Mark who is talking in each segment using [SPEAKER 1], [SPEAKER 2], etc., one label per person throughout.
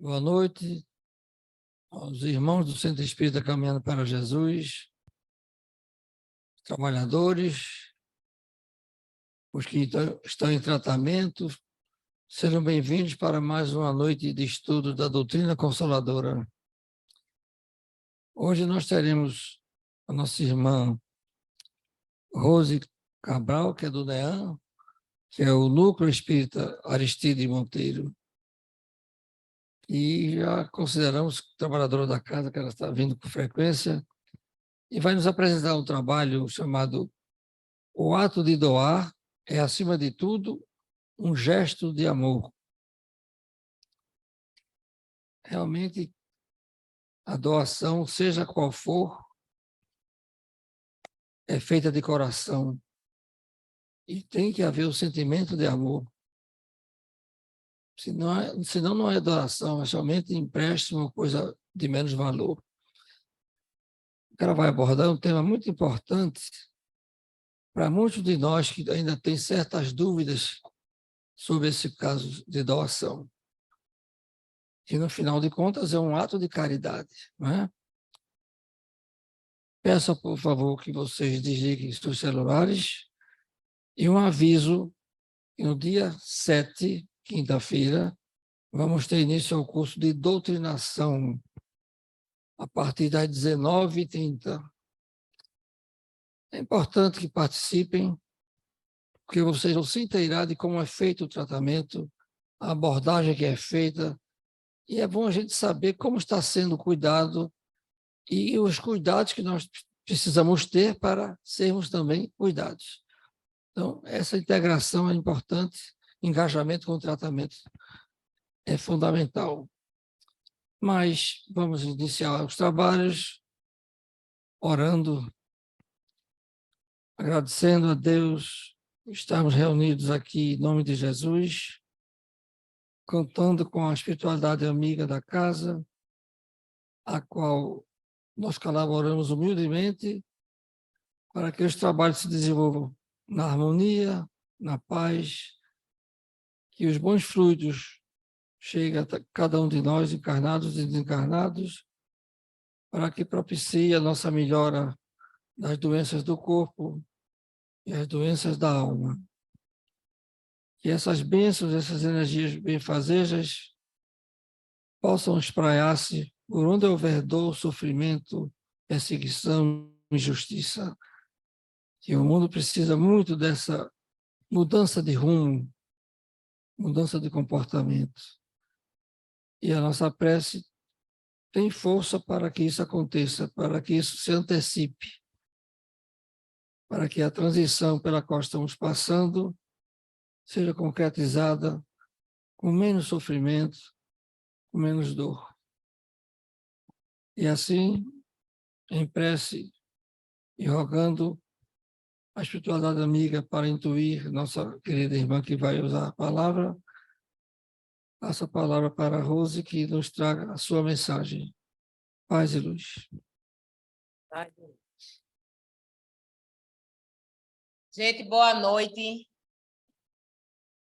[SPEAKER 1] Boa noite aos irmãos do Centro Espírita Caminhando para Jesus, trabalhadores, os que estão em tratamento. Sejam bem-vindos para mais uma noite de estudo da doutrina consoladora. Hoje nós teremos a nossa irmã Rose Cabral, que é do NEAM, que é o Núcleo Espírita Aristide Monteiro, e já consideramos trabalhadora da casa, que ela está vindo com frequência, e vai nos apresentar um trabalho chamado O Ato de Doar é, acima de tudo, um gesto de amor. Realmente, a doação, seja qual for, é feita de coração e tem que haver o sentimento de amor. Senão não é doação, é somente empréstimo, coisa de menos valor. O cara vai abordar um tema muito importante para muitos de nós que ainda têm certas dúvidas sobre esse caso de doação, que no final de contas é um ato de caridade, não é? Peço, por favor, que vocês desliguem seus celulares e um aviso que no dia 7, quinta-feira, vamos ter início ao curso de doutrinação a partir das 19h30. É importante que participem, porque vocês vão se inteirar de como é feito o tratamento, a abordagem que é feita, e é bom a gente saber como está sendo cuidado e os cuidados que nós precisamos ter para sermos também cuidados. Então, essa integração é importante, engajamento com o tratamento é fundamental. Mas vamos iniciar os trabalhos orando, agradecendo a Deus por estarmos reunidos aqui em nome de Jesus, contando com a espiritualidade amiga da casa, a qual nós colaboramos humildemente para que os trabalhos se desenvolvam na harmonia, na paz, que os bons frutos cheguem a cada um de nós, encarnados e desencarnados, para que propicie a nossa melhora das doenças do corpo e as doenças da alma. Que essas bênçãos, essas energias benfazejas possam espraiar-se por onde houver dor, sofrimento, perseguição, injustiça. Que o mundo precisa muito dessa mudança de rumo, mudança de comportamento. E a nossa prece tem força para que isso aconteça, para que isso se antecipe, para que a transição pela qual estamos passando seja concretizada com menos sofrimento, com menos dor. E assim, em prece e rogando a espiritualidade amiga para intuir nossa querida irmã que vai usar a palavra, passo a palavra para a Rose, que nos traga a sua mensagem. Paz e luz.
[SPEAKER 2] Gente, boa noite.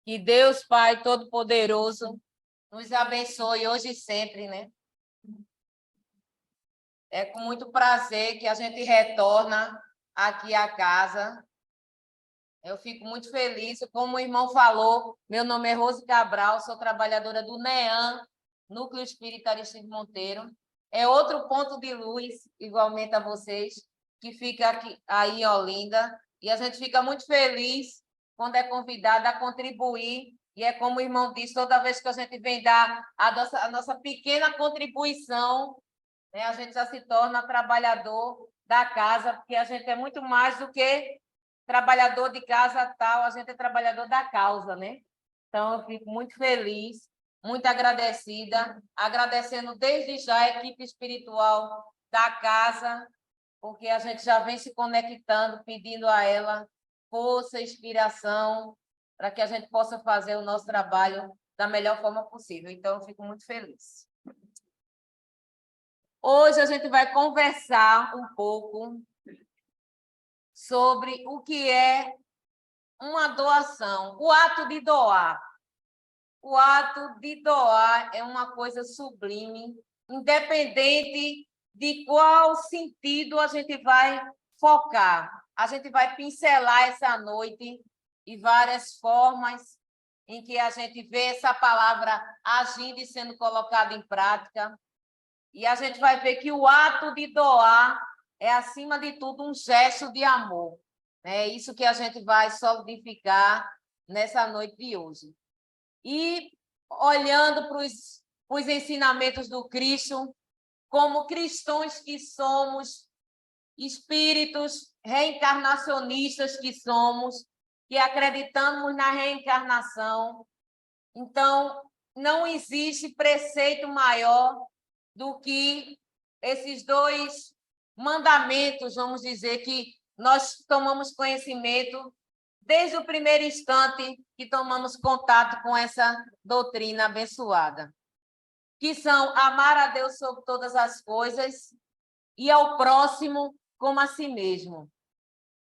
[SPEAKER 2] Que Deus Pai Todo-Poderoso nos abençoe hoje e sempre, né? É com muito prazer que a gente retorna aqui à casa. Eu fico muito feliz. Como o irmão falou, meu nome é Rose Cabral, sou trabalhadora do NEAM, Núcleo Espírita Aristide Monteiro. É outro ponto de luz, igualmente a vocês, que fica aqui, aí em Olinda. E a gente fica muito feliz quando é convidada a contribuir. E é como o irmão disse, toda vez que a gente vem dar a nossa pequena contribuição, né, a gente já se torna trabalhador da casa, porque a gente é muito mais do que trabalhador de casa tal, a gente é trabalhador da causa, né? Então, eu fico muito feliz, muito agradecida, agradecendo desde já a equipe espiritual da casa, porque a gente já vem se conectando, pedindo a ela força, inspiração, para que a gente possa fazer o nosso trabalho da melhor forma possível. Então, eu fico muito feliz. Hoje a gente vai conversar um pouco sobre o que é uma doação, o ato de doar. o ato de doar é uma coisa sublime, independente de qual sentido a gente vai focar. A gente vai pincelar essa noite e várias formas em que a gente vê essa palavra agindo e sendo colocada em prática. E a gente vai ver que o ato de doar é, acima de tudo, um gesto de amor. É isso que a gente vai solidificar nessa noite de hoje. E olhando para os ensinamentos do Cristo, como cristãos que somos, espíritos reencarnacionistas que somos, que acreditamos na reencarnação. Então, não existe preceito maior do que esses dois mandamentos, vamos dizer, que nós tomamos conhecimento desde o primeiro instante que tomamos contato com essa doutrina abençoada, que são amar a Deus sobre todas as coisas e ao próximo como a si mesmo.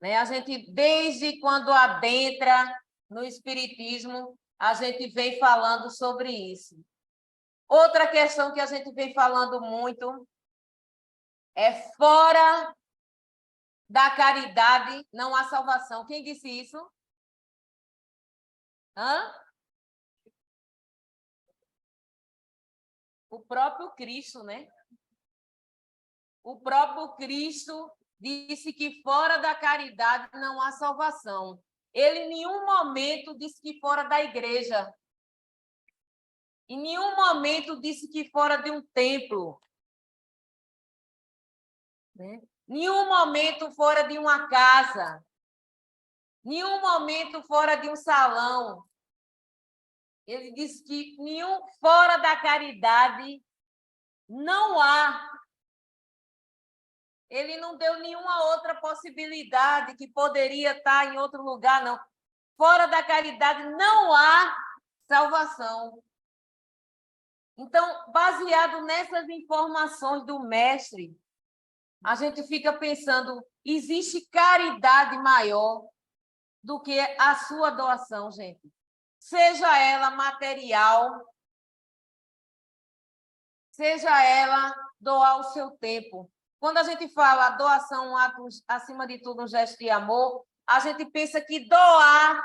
[SPEAKER 2] A gente, desde quando adentra no Espiritismo, a gente vem falando sobre isso. Outra questão que a gente vem falando muito é fora da caridade não há salvação. Quem disse isso? Hã? O próprio Cristo, né? O próprio Cristo disse que fora da caridade não há salvação. Ele em nenhum momento disse que fora da igreja. Em nenhum momento disse que fora de um templo. Né? Nenhum momento fora de uma casa. Nenhum momento fora de um salão. Ele disse que nenhum fora da caridade não há. Ele não deu nenhuma outra possibilidade que poderia estar em outro lugar, não. Fora da caridade não há salvação. Então, baseado nessas informações do mestre, a gente fica pensando, existe caridade maior do que a sua doação, gente? Seja ela material, seja ela doar o seu tempo. Quando a gente fala doação, um ato, acima de tudo, um gesto de amor, a gente pensa que doar,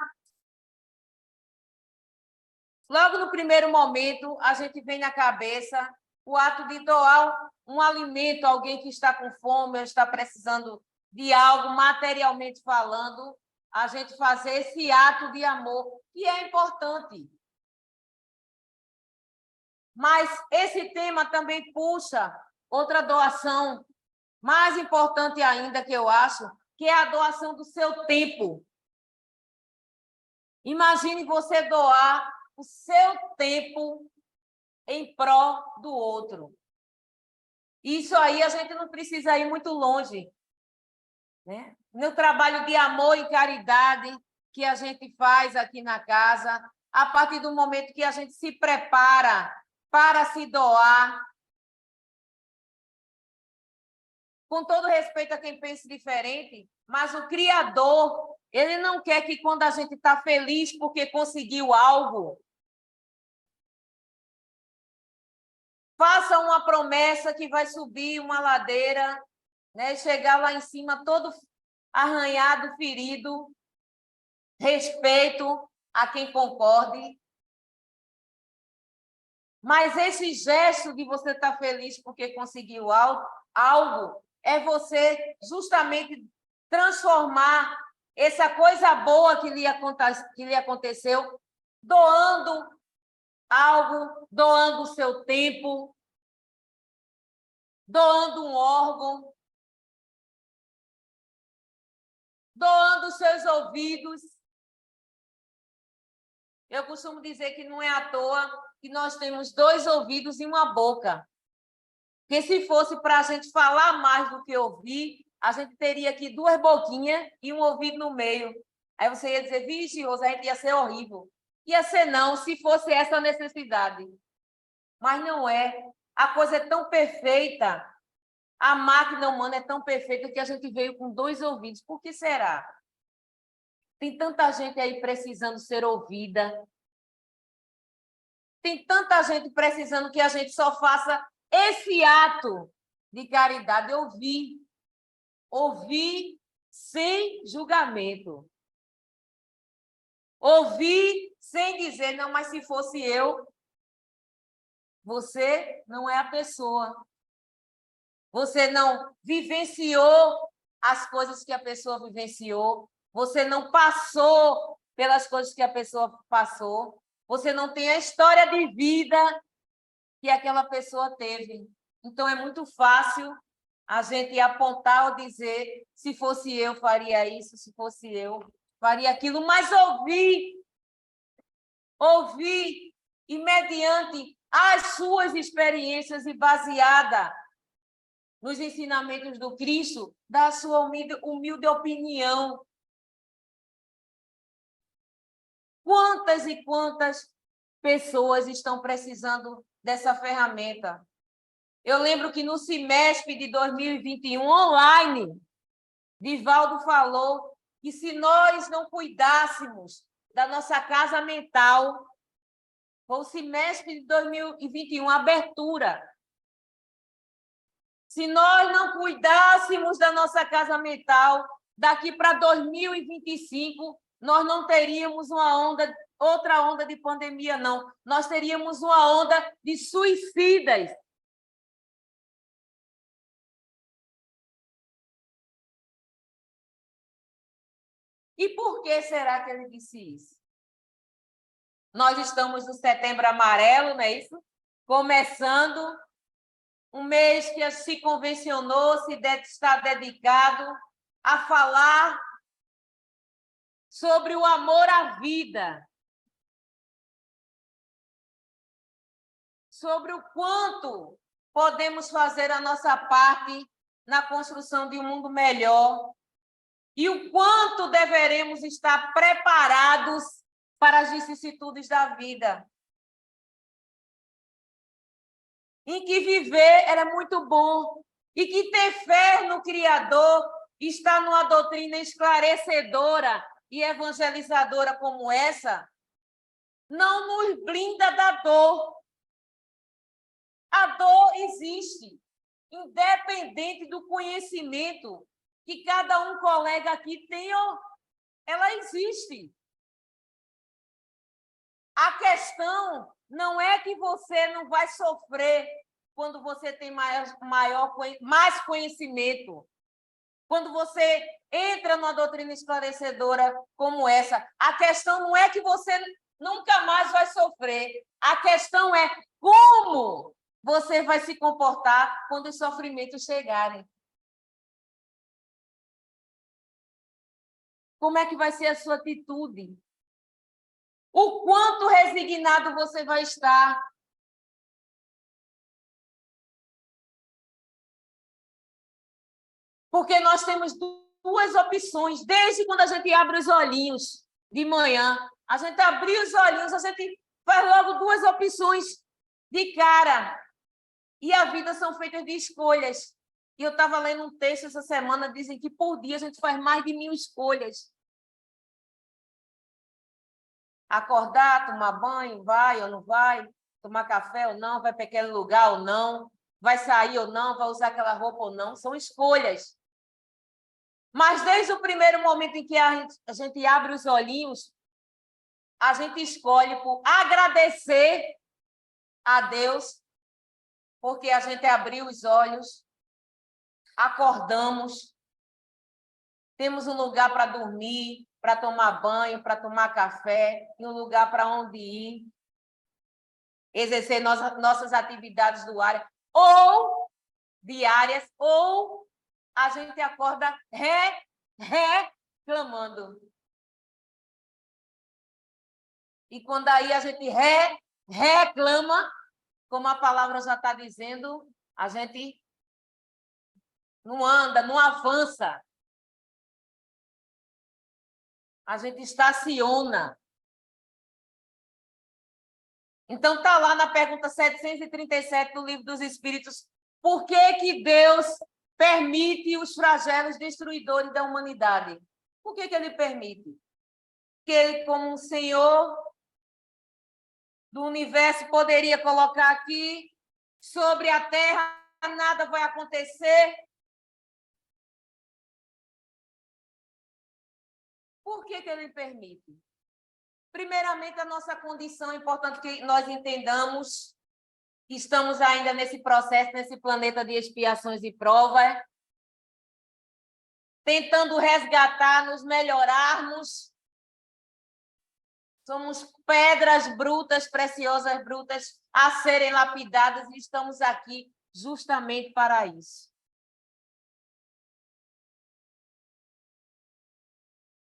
[SPEAKER 2] logo no primeiro momento, a gente vem na cabeça o ato de doar um alimento a alguém que está com fome, ou está precisando de algo, materialmente falando, a gente fazer esse ato de amor, que é importante. Mas esse tema também puxa outra doação mais importante ainda, que eu acho, que é a doação do seu tempo. Imagine você doar o seu tempo em prol do outro. Isso aí a gente não precisa ir muito longe. Né? No trabalho de amor e caridade que a gente faz aqui na casa, a partir do momento que a gente se prepara para se doar, com todo respeito a quem pense diferente, mas o Criador, ele não quer que quando a gente está feliz porque conseguiu algo, faça uma promessa que vai subir uma ladeira, né, chegar lá em cima todo arranhado, ferido, respeito a quem concorde. Mas esse gesto de você estar feliz porque conseguiu algo é você justamente transformar essa coisa boa que lhe aconteceu, doando algo, doando o seu tempo, doando um órgão, doando os seus ouvidos. Eu costumo dizer que não é à toa que nós temos 2 ouvidos e uma boca. Porque se fosse para a gente falar mais do que ouvir, a gente teria aqui 2 boquinhas e um ouvido no meio. Aí você ia dizer, vixe, Rosa, a gente ia ser horrível. Ia ser não, se fosse essa a necessidade. Mas não é. A coisa é tão perfeita, a máquina humana é tão perfeita que a gente veio com 2 ouvidos. Por que será? Tem tanta gente aí precisando ser ouvida. Tem tanta gente precisando que a gente só faça esse ato de caridade. Ouvir sem julgamento. Ouvir sem dizer, não, mas se fosse eu, você não é a pessoa. Você não vivenciou as coisas que a pessoa vivenciou. Você não passou pelas coisas que a pessoa passou. Você não tem a história de vida que aquela pessoa teve. Então, é muito fácil a gente apontar ou dizer, se fosse eu, faria isso, se fosse eu, faria aquilo, mas ouvir, e mediante as suas experiências e baseada nos ensinamentos do Cristo, dar a sua humilde opinião. Quantas e quantas pessoas estão precisando dessa ferramenta? Eu lembro que no semestre de 2021, online, Divaldo falou que se nós não cuidássemos da nossa casa mental, foi o semestre de 2021, abertura. Se nós não cuidássemos da nossa casa mental, daqui para 2025, nós não teríamos outra onda de pandemia, não. Nós teríamos uma onda de suicidas. E por que será que ele disse isso? Nós estamos no Setembro Amarelo, não é isso? Começando um mês que se convencionou, está dedicado a falar sobre o amor à vida, sobre o quanto podemos fazer a nossa parte na construção de um mundo melhor e o quanto deveremos estar preparados para as vicissitudes da vida. Em que viver era muito bom e que ter fé no Criador está numa doutrina esclarecedora e evangelizadora como essa, não nos blinda da dor. A dor existe, independente do conhecimento que cada um colega aqui tem, ela existe. A questão não é que você não vai sofrer quando você tem mais conhecimento. Quando você entra numa doutrina esclarecedora como essa, a questão não é que você nunca mais vai sofrer. A questão é como você vai se comportar quando os sofrimentos chegarem. Como é que vai ser a sua atitude? O quanto resignado você vai estar? Porque nós temos duas opções, desde quando a gente abre os olhinhos de manhã. A gente abriu os olhinhos, a gente faz logo duas opções de cara. E a vida são feitas de escolhas. E eu estava lendo um texto essa semana, dizem que por dia a gente faz mais de 1000 escolhas. Acordar, tomar banho, vai ou não vai, tomar café ou não, vai para aquele lugar ou não, vai sair ou não, vai usar aquela roupa ou não, são escolhas. Mas desde o primeiro momento em que a gente abre os olhinhos, a gente escolhe por agradecer a Deus, porque a gente abriu os olhos, acordamos, temos um lugar para dormir, para tomar banho, para tomar café, e um lugar para onde ir, exercer nossas atividades diárias, ou a gente acorda reclamando. E quando aí a gente reclama, como a palavra já está dizendo, a gente não anda, não avança. A gente estaciona. Então, está lá na pergunta 737 do Livro dos Espíritos, por que Deus permite os flagelos destruidores da humanidade? Por que ele permite? Porque ele, como um Senhor do universo poderia colocar aqui, sobre a Terra nada vai acontecer. Por que ele permite? Primeiramente, a nossa condição, é importante que nós entendamos que estamos ainda nesse processo, nesse planeta de expiações e provas, tentando resgatar, nos melhorarmos. Somos pedras brutas, preciosas brutas, a serem lapidadas, e estamos aqui justamente para isso.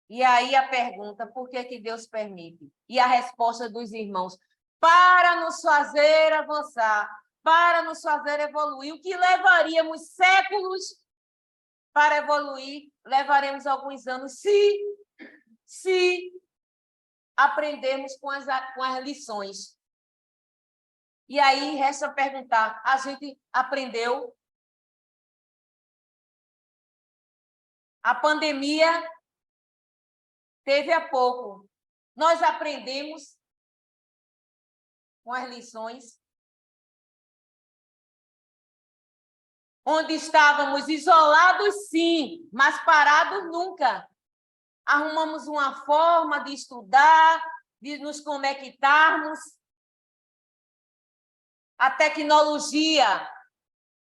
[SPEAKER 2] E aí a pergunta, por que Deus permite? E a resposta dos irmãos, para nos fazer avançar, para nos fazer evoluir. O que levaríamos séculos para evoluir, levaremos alguns anos, se aprendermos com as lições. E aí resta perguntar, a gente aprendeu? A pandemia teve há pouco. Nós aprendemos com as lições? Onde estávamos isolados, sim, mas parados nunca. Arrumamos uma forma de estudar, de nos conectarmos. A tecnologia,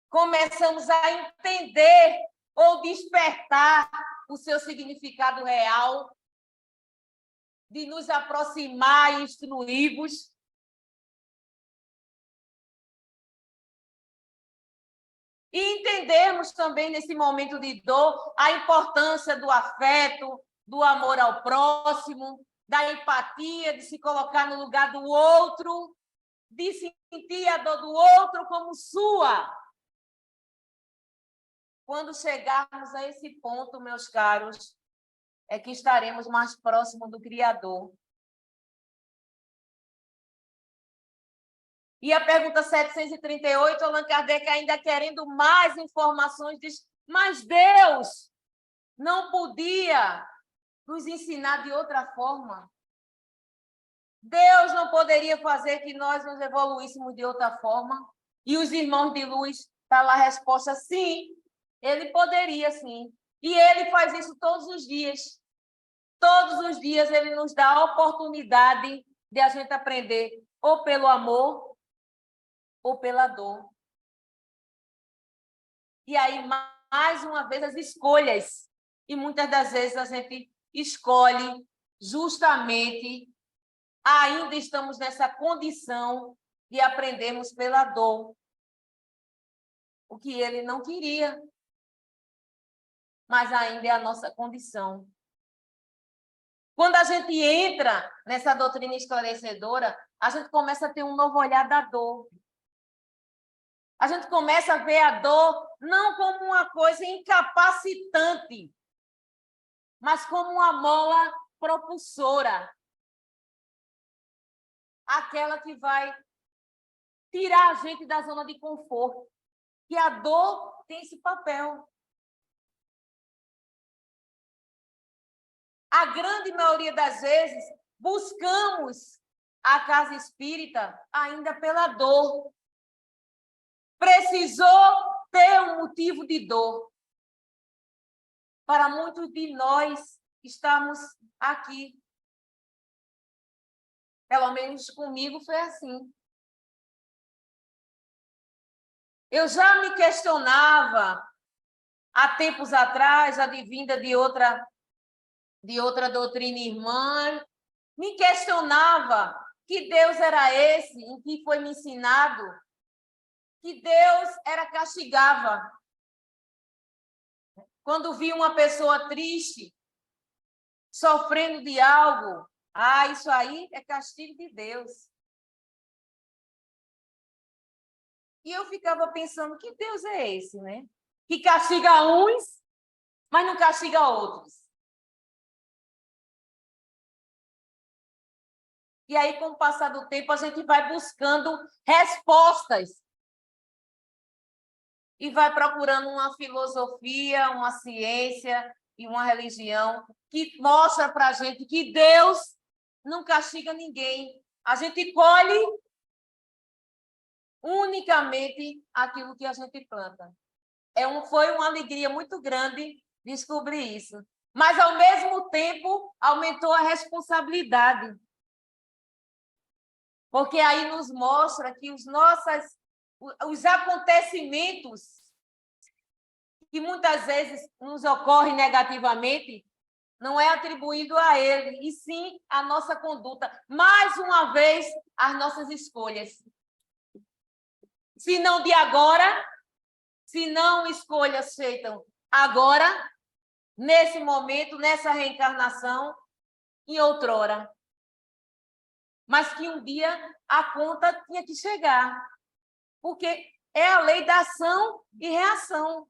[SPEAKER 2] começamos a entender ou despertar o seu significado real, de nos aproximar e instruir-vos. E entendermos também, nesse momento de dor, a importância do afeto, do amor ao próximo, da empatia, de se colocar no lugar do outro, de sentir a dor do outro como sua. Quando chegarmos a esse ponto, meus caros, é que estaremos mais próximos do Criador. E a pergunta 738, Allan Kardec, ainda querendo mais informações, diz, mas Deus não podia nos ensinar de outra forma? Deus não poderia fazer que nós nos evoluíssemos de outra forma? E os irmãos de luz, está lá a resposta, sim, ele poderia, sim. E ele faz isso todos os dias. Todos os dias ele nos dá a oportunidade de a gente aprender ou pelo amor ou pela dor. E aí, mais uma vez, as escolhas. E muitas das vezes a gente escolhe justamente, ainda estamos nessa condição de aprendermos pela dor. O que ele não queria, mas ainda é a nossa condição. Quando a gente entra nessa doutrina esclarecedora, a gente começa a ter um novo olhar da dor. A gente começa a ver a dor não como uma coisa incapacitante, mas como uma mola propulsora. Aquela que vai tirar a gente da zona de conforto. E a dor tem esse papel. A grande maioria das vezes, buscamos a casa espírita ainda pela dor. Precisou ter um motivo de dor. Para muitos de nós estamos aqui. Pelo menos comigo foi assim. Eu já me questionava, há tempos atrás, advinda de outra doutrina irmã, me questionava que Deus era esse, em que foi me ensinado, que Deus castigava. Quando vi uma pessoa triste, sofrendo de algo, isso aí é castigo de Deus. E eu ficava pensando, que Deus é esse, né? Que castiga uns, mas não castiga outros. E aí, com o passar do tempo, a gente vai buscando respostas. E vai procurando uma filosofia, uma ciência e uma religião que mostra para a gente que Deus não castiga ninguém, A gente colhe unicamente aquilo que a gente planta. Foi uma alegria muito grande descobrir isso. Mas, ao mesmo tempo, aumentou a responsabilidade. Porque aí nos mostra que os acontecimentos que muitas vezes nos ocorrem negativamente não é atribuído a ele, e sim a nossa conduta. Mais uma vez, as nossas escolhas. Se não de agora, se não escolhas feitas agora, nesse momento, nessa reencarnação, em outrora. Mas que um dia a conta tinha que chegar. Porque é a lei da ação e reação.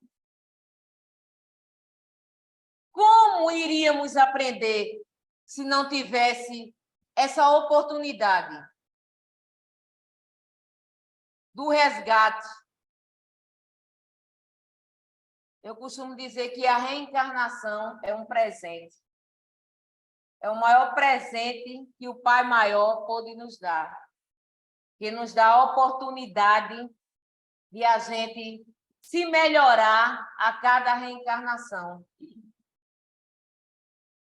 [SPEAKER 2] Como iríamos aprender se não tivesse essa oportunidade do resgate? Eu costumo dizer que a reencarnação é um presente. É o maior presente que o Pai Maior pôde nos dar. Que nos dá a oportunidade de a gente se melhorar a cada reencarnação.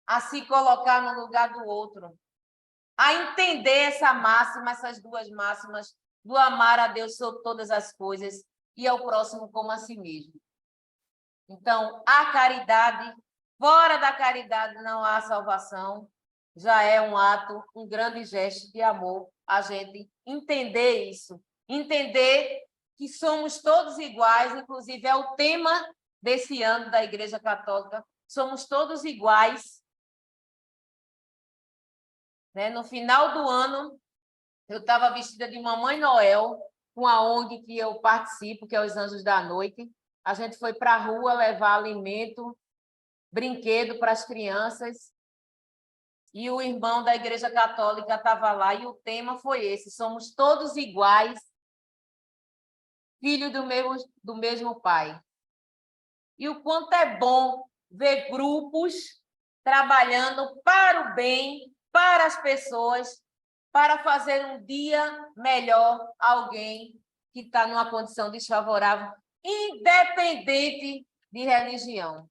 [SPEAKER 2] A se colocar no lugar do outro. A entender essa máxima, essas duas máximas, do amar a Deus sobre todas as coisas e ao próximo como a si mesmo. Então, a caridade, fora da caridade não há salvação, já é um ato, um grande gesto de amor, a gente entender isso, entender que somos todos iguais, inclusive é o tema desse ano da Igreja Católica, somos todos iguais. Né? No final do ano, eu estava vestida de Mamãe Noel, com a ONG que eu participo, que é os Anjos da Noite. A gente foi para a rua levar alimento, brinquedo para as crianças. E o irmão da Igreja Católica estava lá, e o tema foi esse: somos todos iguais, filhos do mesmo Pai. E o quanto é bom ver grupos trabalhando para o bem, para as pessoas, para fazer um dia melhor a alguém que está numa condição desfavorável, independente de religião.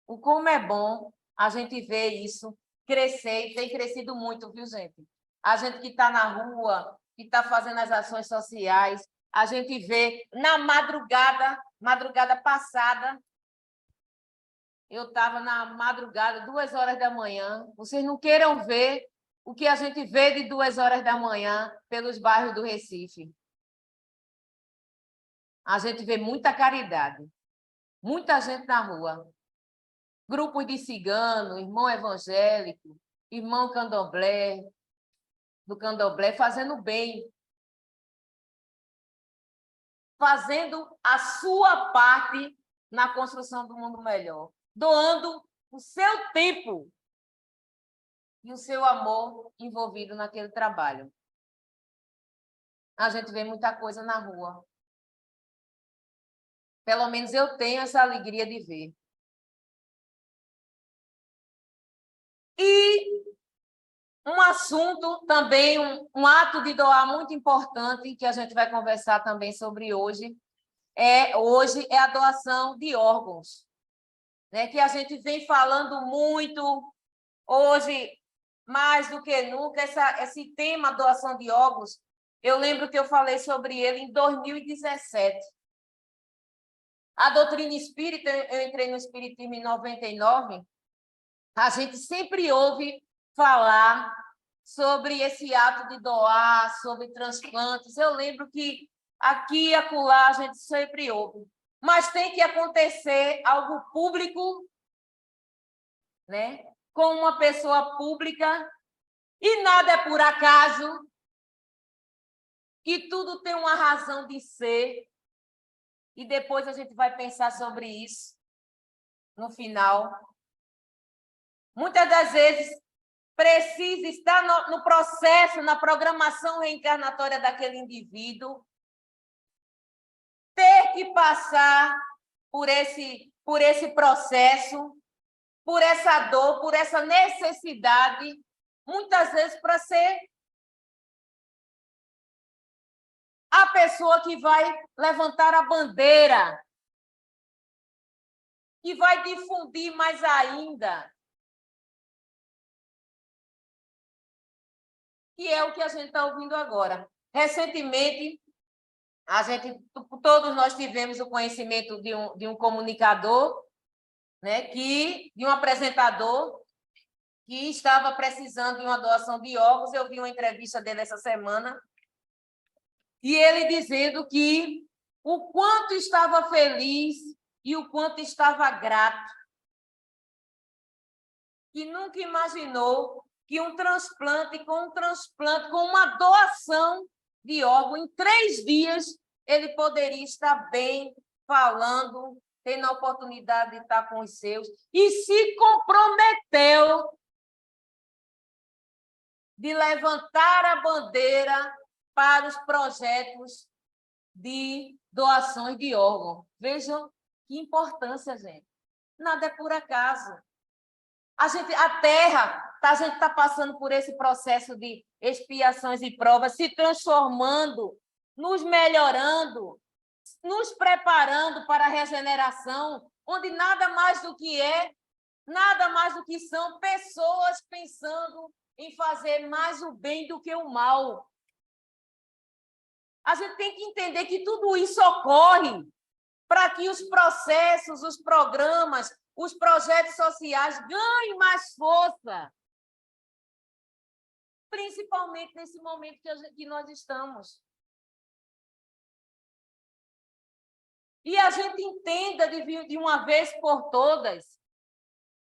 [SPEAKER 2] O como é bom a gente ver isso crescer, e tem crescido muito, viu, gente? A gente que está na rua, que está fazendo as ações sociais, a gente vê na madrugada passada, eu estava na madrugada, 2h da manhã, vocês não queiram ver o que a gente vê de 2h da manhã pelos bairros do Recife. A gente vê muita caridade, muita gente na rua. Grupos de cigano, irmão evangélico, irmão candomblé, do candomblé, fazendo bem. Fazendo a sua parte na construção do mundo melhor. Doando o seu tempo e o seu amor envolvido naquele trabalho. A gente vê muita coisa na rua. Pelo menos eu tenho essa alegria de ver. E um assunto também, um ato de doar muito importante, que a gente vai conversar também sobre hoje é a doação de órgãos, né? Que a gente vem falando muito hoje, mais do que nunca, esse tema doação de órgãos. Eu lembro que eu falei sobre ele em 2017. A doutrina espírita, eu entrei no espiritismo em 99, a gente sempre ouve falar sobre esse ato de doar, sobre transplantes. Eu lembro que aqui e acolá a gente sempre ouve. Mas tem que acontecer algo público, né? Com uma pessoa pública, e nada é por acaso, e tudo tem uma razão de ser, e depois a gente vai pensar sobre isso no final. Muitas das vezes precisa estar no processo, na programação reencarnatória daquele indivíduo, ter que passar por esse processo, por essa dor, por essa necessidade, muitas vezes para ser pessoa que vai levantar a bandeira, que vai difundir mais ainda, que é o que a gente está ouvindo agora. Recentemente, todos nós tivemos o conhecimento de um comunicador, né, de um apresentador que estava precisando de uma doação de órgãos. Eu vi uma entrevista dele essa semana, e ele dizendo que o quanto estava feliz e o quanto estava grato, que nunca imaginou que um transplante, com uma doação de órgão, em 3 dias, ele poderia estar bem, falando, tendo a oportunidade de estar com os seus, e se comprometeu de levantar a bandeira para os projetos de doações de órgão. Vejam que importância, gente. Nada é por acaso. A gente está passando por esse processo de expiações e provas, se transformando, nos melhorando, nos preparando para a regeneração, onde nada mais do que são pessoas pensando em fazer mais o bem do que o mal. A gente tem que entender que tudo isso ocorre para que os processos, os programas, os projetos sociais ganhem mais força, principalmente nesse momento que nós estamos. E a gente entenda de uma vez por todas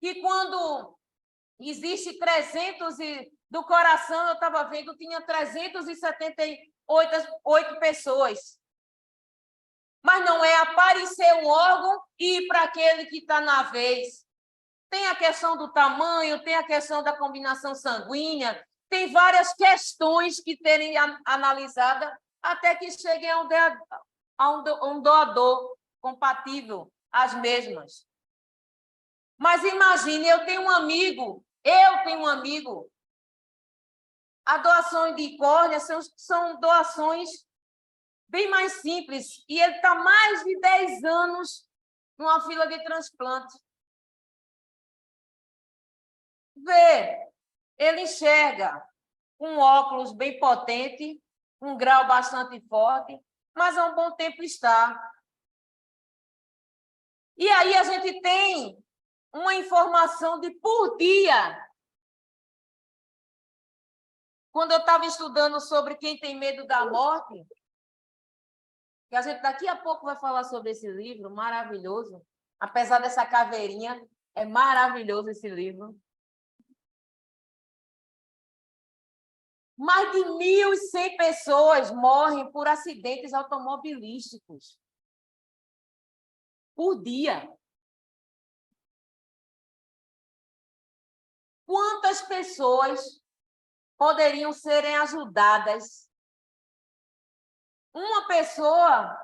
[SPEAKER 2] que quando existe 300 do coração, eu estava vendo, tinha 378 pessoas. Mas não é aparecer um órgão e ir para aquele que está na vez. Tem a questão do tamanho, tem a questão da combinação sanguínea, tem várias questões que terem analisada até que cheguem a um doador compatível às mesmas. Mas imagine, eu tenho um amigo, a doação de córnea são doações bem mais simples, e ele está mais de 10 anos numa fila de transplante. Vê, ele enxerga com um óculos bem potente, um grau bastante forte, mas há um bom tempo está. E aí a gente tem uma informação de por dia. Quando eu estava estudando sobre quem tem medo da morte, que a gente daqui a pouco vai falar sobre esse livro maravilhoso, apesar dessa caveirinha, é maravilhoso esse livro. Mais de 1.100 pessoas morrem por acidentes automobilísticos por dia. Quantas pessoas poderiam serem ajudadas? Uma pessoa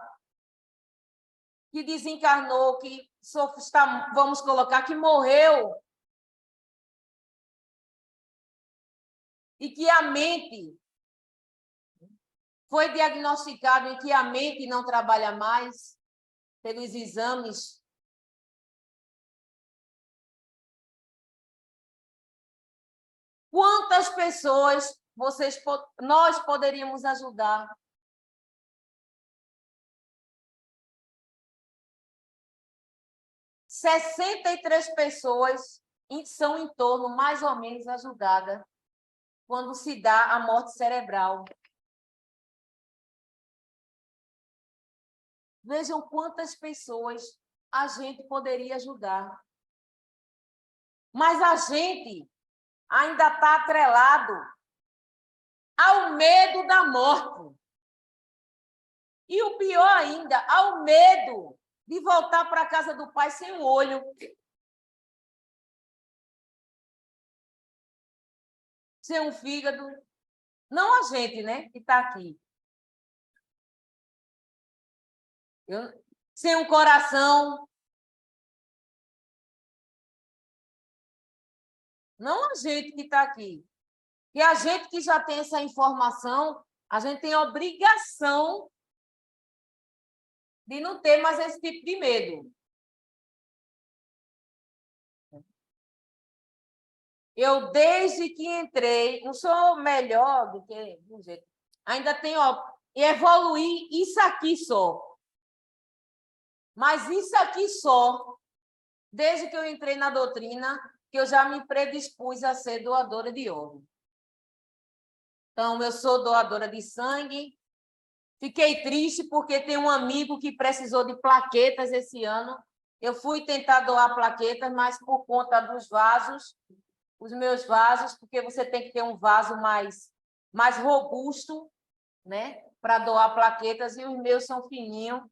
[SPEAKER 2] que desencarnou, vamos colocar, que morreu, e que a mente foi diagnosticado em que a mente não trabalha mais pelos exames. Quantas pessoas nós poderíamos ajudar? – 63 pessoas são em torno, mais ou menos, ajudadas quando se dá a morte cerebral. Vejam quantas pessoas a gente poderia ajudar. Mas a gente ainda está atrelado ao medo da morte. E o pior ainda, ao medo de voltar para a casa do pai sem um olho. Sem um fígado. Não a gente, né, que está aqui. Sem um coração. Não a gente que está aqui. E a gente que já tem essa informação, a gente tem a obrigação de não ter mais esse tipo de medo. Eu, desde que entrei, não sou melhor do que do jeito. Ainda tenho, evoluir isso aqui só. Mas isso aqui só, desde que eu entrei na doutrina, que eu já me predispus a ser doadora de órgãos. Então, eu sou doadora de sangue. Fiquei triste porque tem um amigo que precisou de plaquetas esse ano. Eu fui tentar doar plaquetas, mas por conta dos vasos, os meus vasos, porque você tem que ter um vaso mais robusto, né, para doar plaquetas, e os meus são fininhos.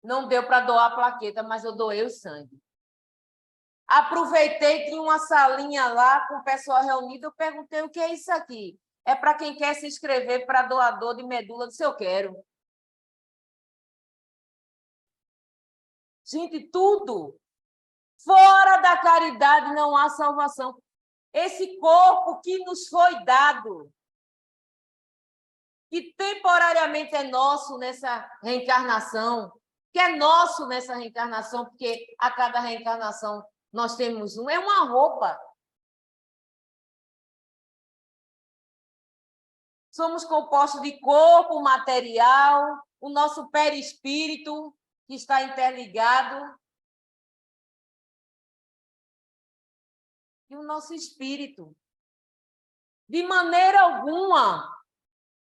[SPEAKER 2] Não deu para doar plaqueta, mas eu doei o sangue. Aproveitei, tinha uma salinha lá com o pessoal reunido, eu perguntei o que é isso aqui. É para quem quer se inscrever para doador de medula. Se eu quero. Gente, tudo. Fora da caridade não há salvação. Esse corpo que nos foi dado, que temporariamente é nosso nessa reencarnação, que é nosso nessa reencarnação, porque a cada reencarnação nós temos um, é uma roupa. Somos compostos de corpo, material, o nosso perispírito, que está interligado, e o nosso espírito. De maneira alguma,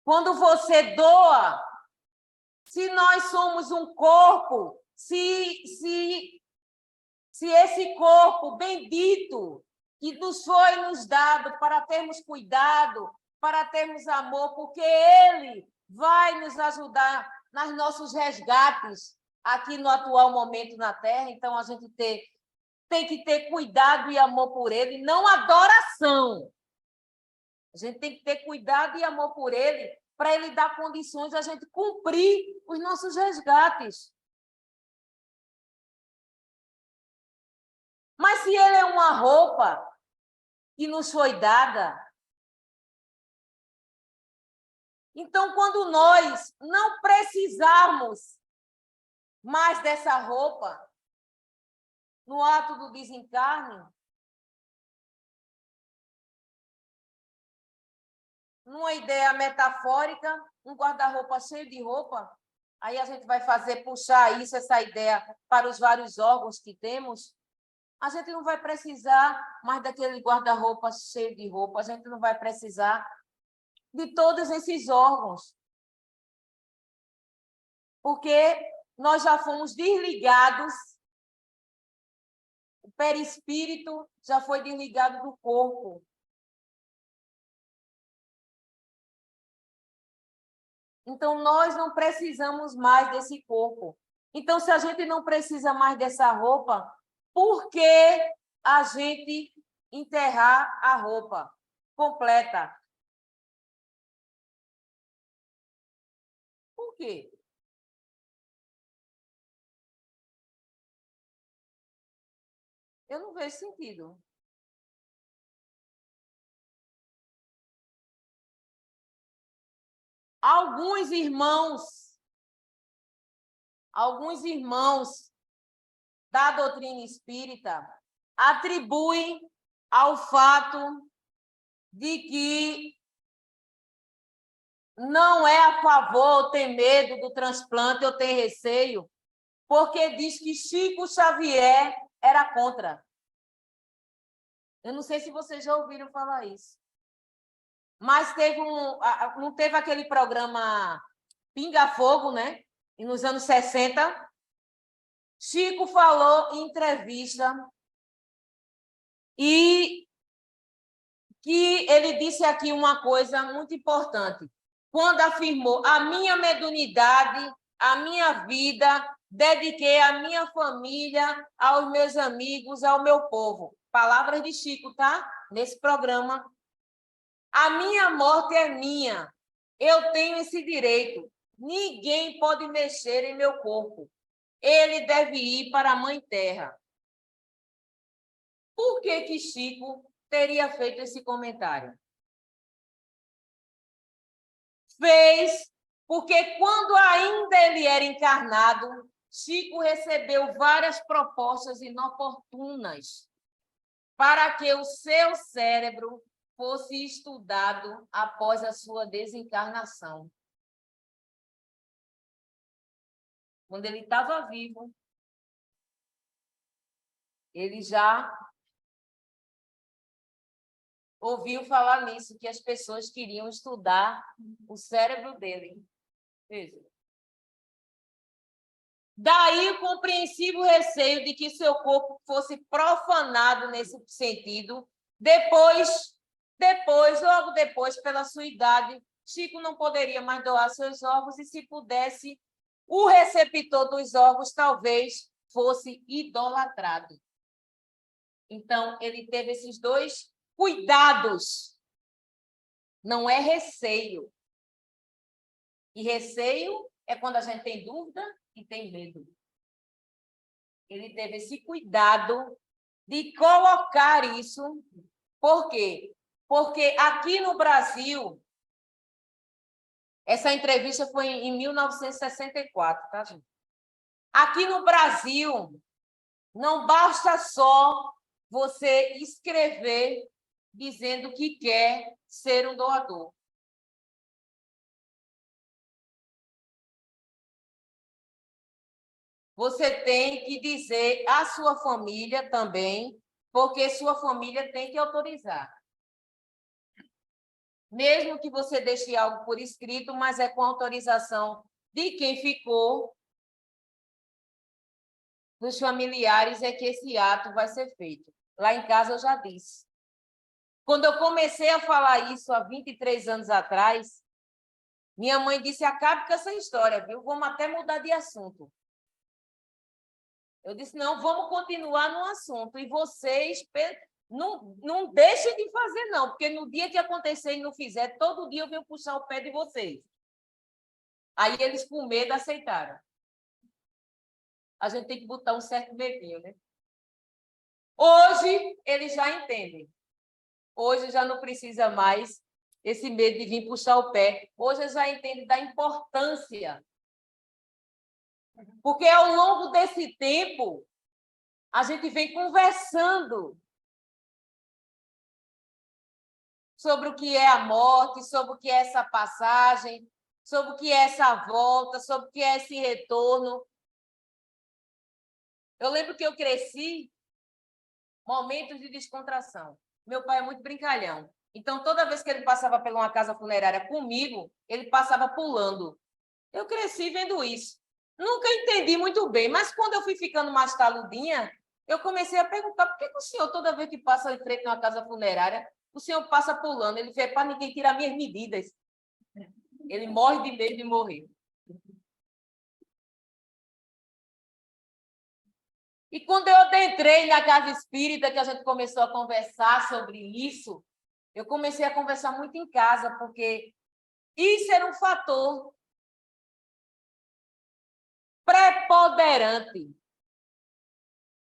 [SPEAKER 2] quando você doa, se nós somos um corpo, se esse corpo bendito que nos dado para termos cuidado, para termos amor, porque ele vai nos ajudar nos nossos resgates aqui no atual momento na Terra, então a gente tem que ter cuidado e amor por ele, não adoração. A gente tem que ter cuidado e amor por ele, para ele dar condições a gente cumprir os nossos resgates. Mas se ele é uma roupa que nos foi dada, então, quando nós não precisarmos mais dessa roupa, no ato do desencarne, numa ideia metafórica, um guarda-roupa cheio de roupa, aí a gente vai puxar essa ideia para os vários órgãos que temos, a gente não vai precisar mais daquele guarda-roupa cheio de roupa, a gente não vai precisar de todos esses órgãos, porque nós já fomos desligados, o perispírito já foi desligado do corpo. Então, nós não precisamos mais desse corpo. Então, se a gente não precisa mais dessa roupa, por que a gente enterrar a roupa completa? Por quê? Eu não vejo sentido. Alguns irmãos da doutrina espírita atribuem ao fato de que não é a favor, tem medo do transplante, eu tenho receio, porque diz que Chico Xavier era contra. Eu não sei se vocês já ouviram falar isso. Mas não teve aquele programa Pinga Fogo, né? E nos anos 60, Chico falou em entrevista e que ele disse aqui uma coisa muito importante, quando afirmou: a minha mediunidade, a minha vida, dediquei à minha família, aos meus amigos, ao meu povo. Palavras de Chico, tá? Nesse programa. A minha morte é minha. Eu tenho esse direito. Ninguém pode mexer em meu corpo. Ele deve ir para a Mãe Terra. Por que Chico teria feito esse comentário? Fez Porque quando ainda ele era encarnado, Chico recebeu várias propostas inoportunas para que o seu cérebro fosse estudado após a sua desencarnação. Quando ele estava vivo, ele já ouviu falar nisso, que as pessoas queriam estudar o cérebro dele. Veja. Daí o compreensível receio de que seu corpo fosse profanado nesse sentido. Logo depois, pela sua idade, Chico não poderia mais doar seus órgãos e, se pudesse, o receptor dos órgãos talvez fosse idolatrado. Então, ele teve esses dois cuidados. Não é receio. E receio é quando a gente tem dúvida e tem medo. Ele teve esse cuidado de colocar isso. Por quê? Porque aqui no Brasil, essa entrevista foi em 1964, tá, gente? Aqui no Brasil, não basta só você escrever dizendo que quer ser um doador. Você tem que dizer à sua família também, porque sua família tem que autorizar. Mesmo que você deixe algo por escrito, mas é com autorização de quem ficou, dos familiares, é que esse ato vai ser feito. Lá em casa eu já disse. Quando eu comecei a falar isso há 23 anos atrás, minha mãe disse: acabe com essa história, viu? Vamos até mudar de assunto. Eu disse: não, vamos continuar no assunto. E vocês não deixem de fazer, não, porque no dia que acontecer e não fizer, todo dia eu venho puxar o pé de vocês. Aí eles, com medo, aceitaram. A gente tem que botar um certo medinho, né? Hoje, eles já entendem. Hoje já não precisa mais esse medo de vir puxar o pé. Hoje eles já entendem da importância. Porque ao longo desse tempo, a gente vem conversando sobre o que é a morte, sobre o que é essa passagem, sobre o que é essa volta, sobre o que é esse retorno. Eu lembro que eu cresci momentos de descontração. Meu pai é muito brincalhão. Então, toda vez que ele passava por uma casa funerária comigo, ele passava pulando. Eu cresci vendo isso. Nunca entendi muito bem, mas quando eu fui ficando mais taludinha, eu comecei a perguntar: por que o senhor, toda vez que passa em frente a uma casa funerária, o senhor passa pulando? Ele fez: para ninguém tirar minhas medidas. Ele morre de medo de morrer. E quando eu adentrei na casa espírita, que a gente começou a conversar sobre isso, eu comecei a conversar muito em casa, porque isso era um fator preponderante.